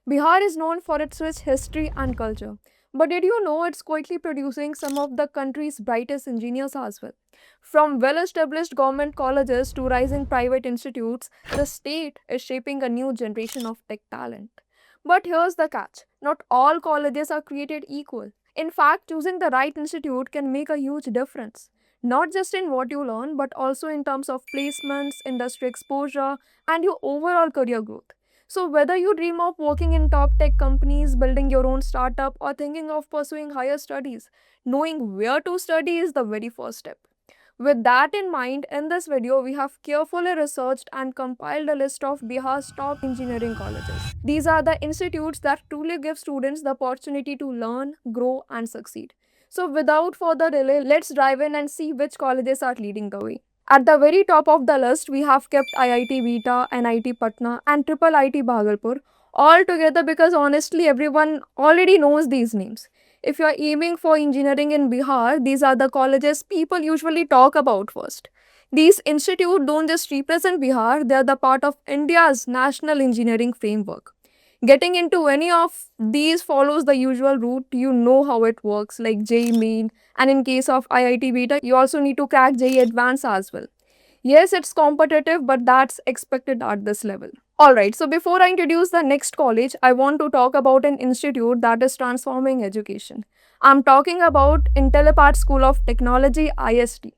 Bihar is known for its rich history and culture. But did you know it's quietly producing some of the country's brightest engineers as well? From well established government colleges to rising private institutes, the state is shaping a new generation of tech talent. But here's the catch, not all colleges are created equal. In fact, choosing the right institute can make a huge difference. Not just in what you learn, but also in terms of placements, industry exposure, and your overall career growth. So, whether you dream of working in top tech companies, building your own startup, or thinking of pursuing higher studies, knowing where to study is the very first step. With that in mind, in this video, we have carefully researched and compiled a list of Bihar's top engineering colleges. These are the institutes that truly give students the opportunity to learn, grow, and succeed. So, without further delay, let's dive in and see which colleges are leading the way. At the very top of the list, we have kept IIT Beta, NIT Patna, and Triple IT Bhagalpur all together because honestly, everyone already knows these names. If you are aiming for engineering in Bihar, these are the colleges people usually talk about first. These institutes don't just represent Bihar, they are the part of India's national engineering framework. Getting into any of these follows the usual route. You know how it works, like JEE Main, and in case of IIT Beta, you also need to crack JEE Advanced as well. Yes, it's competitive, but that's expected at this level. Alright, so before I introduce the next college, I want to talk about an institute that is transforming education. I'm talking about Intellipaat School of Technology IST.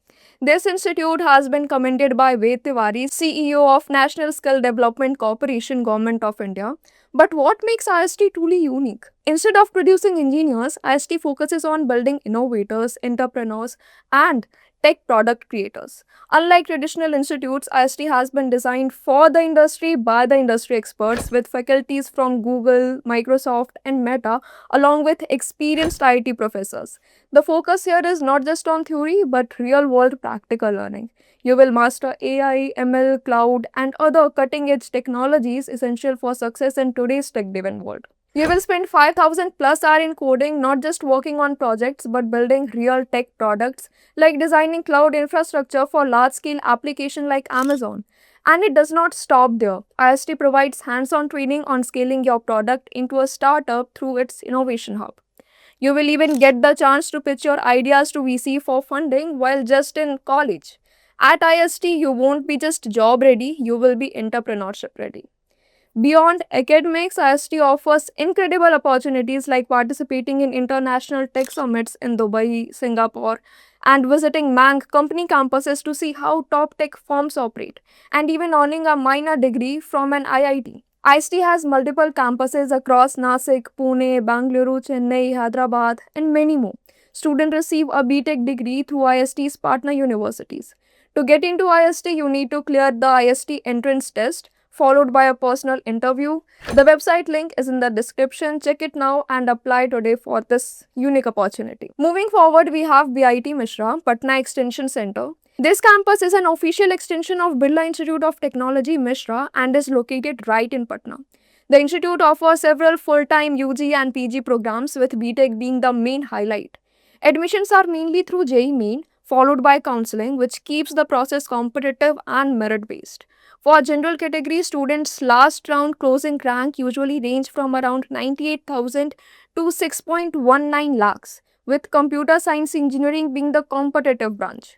This institute has been commended by Ved Tiwari, CEO of National Skill Development Corporation, Government of India. But what makes IST truly unique? Instead of producing engineers, IST focuses on building innovators, entrepreneurs, and tech product creators. Unlike traditional institutes, IST has been designed for the industry by the industry experts with faculties from Google, Microsoft, and Meta, along with experienced IT professors. The focus here is not just on theory but real world practical learning. You will master AI, ML, cloud, and other cutting edge technologies essential for success in today's tech driven world. You will spend 5,000 plus hour in coding, not just working on projects but building real tech products like designing cloud infrastructure for large scale applications like Amazon. And it does not stop there. IST provides hands on training on scaling your product into a startup through its innovation hub. You will even get the chance to pitch your ideas to VC for funding while just in college. At IST, you won't be just job ready, you will be entrepreneurship ready. Beyond academics, IST offers incredible opportunities like participating in international tech summits in Dubai, Singapore, and visiting Mang company campuses to see how top tech firms operate, and even earning a minor degree from an IIT. IST has multiple campuses across Nasik, Pune, Bangalore, Chennai, Hyderabad, and many more. Students receive a BTech degree through IST's partner universities. To get into IST, you need to clear the IST entrance test, followed by a personal interview. The website link is in the description. Check it now and apply today for this unique opportunity. Moving forward, we have BIT Mishra, Patna Extension Center. This campus is an official extension of Birla Institute of Technology Mishra and is located right in Patna. The institute offers several full-time UG and PG programs with BTech being the main highlight. Admissions are mainly through JEE Main, followed by counseling, which keeps the process competitive and merit-based. For general category students, last round closing rank usually range from around 98,000 to 6.19 lakhs, with computer science engineering being the competitive branch.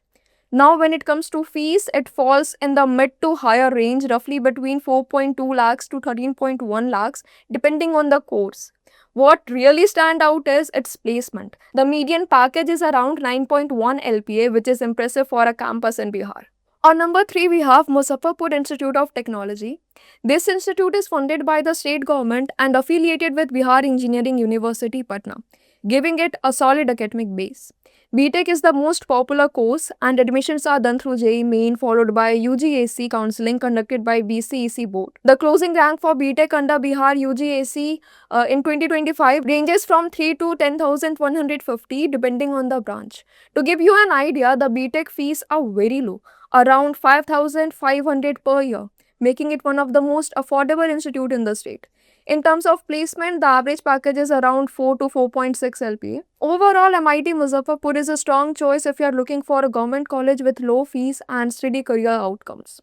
Now, when it comes to fees, it falls in the mid to higher range, roughly between 4.2 lakhs to 13.1 lakhs, depending on the course. What really stand out is its placement. The median package is around 9.1 LPA, which is impressive for a campus in Bihar. On number 3, we have Muzaffarpur Institute of Technology. This institute is funded by the state government and affiliated with Bihar Engineering University, Patna, giving it a solid academic base. BTech is the most popular course and admissions are done through JEE Main followed by UGAC counseling conducted by BCEC board. The closing rank for BTech under Bihar UGAC in 2025 ranges from 3 to 10,150 depending on the branch. To give you an idea, the BTech fees are very low, around 5,500 per year, making it one of the most affordable institute in the state. In terms of placement, the average package is around 4 to 4.6 LPA. Overall, MIT Muzaffarpur is a strong choice if you are looking for a government college with low fees and steady career outcomes.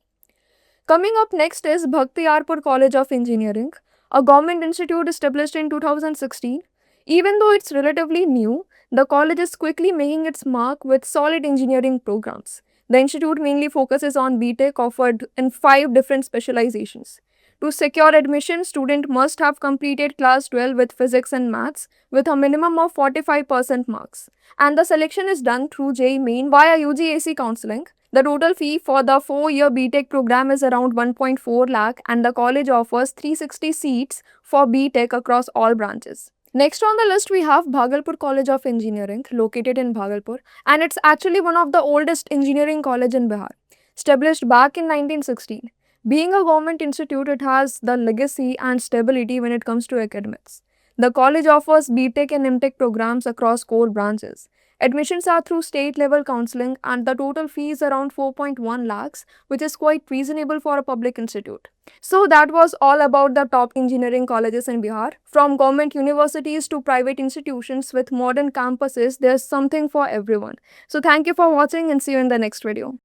Coming up next is Bhakti Yarpur College of Engineering. a government institute established in 2016. Even though it's relatively new, the college is quickly making its mark with solid engineering programs. The institute mainly focuses on BTech offered in 5 different specializations. To secure admission, student must have completed class 12 with physics and maths with a minimum of 45% marks. And the selection is done through JEE Main via UGAC counseling. The total fee for the 4-year BTech program is around 1.4 lakh and the college offers 360 seats for BTech across all branches. Next on the list we have Bhagalpur College of Engineering located in Bhagalpur, and it's actually one of the oldest engineering college in Bihar, established back in 1916. Being a government institute, it has the legacy and stability when it comes to academics. The college offers BTech and MTech programs across core branches. Admissions are through state level counseling and the total fee is around 4.1 lakhs, which is quite reasonable for a public institute. So that was all about the top engineering colleges in Bihar. From government universities to private institutions with modern campuses, there's something for everyone. So thank you for watching and see you in the next video.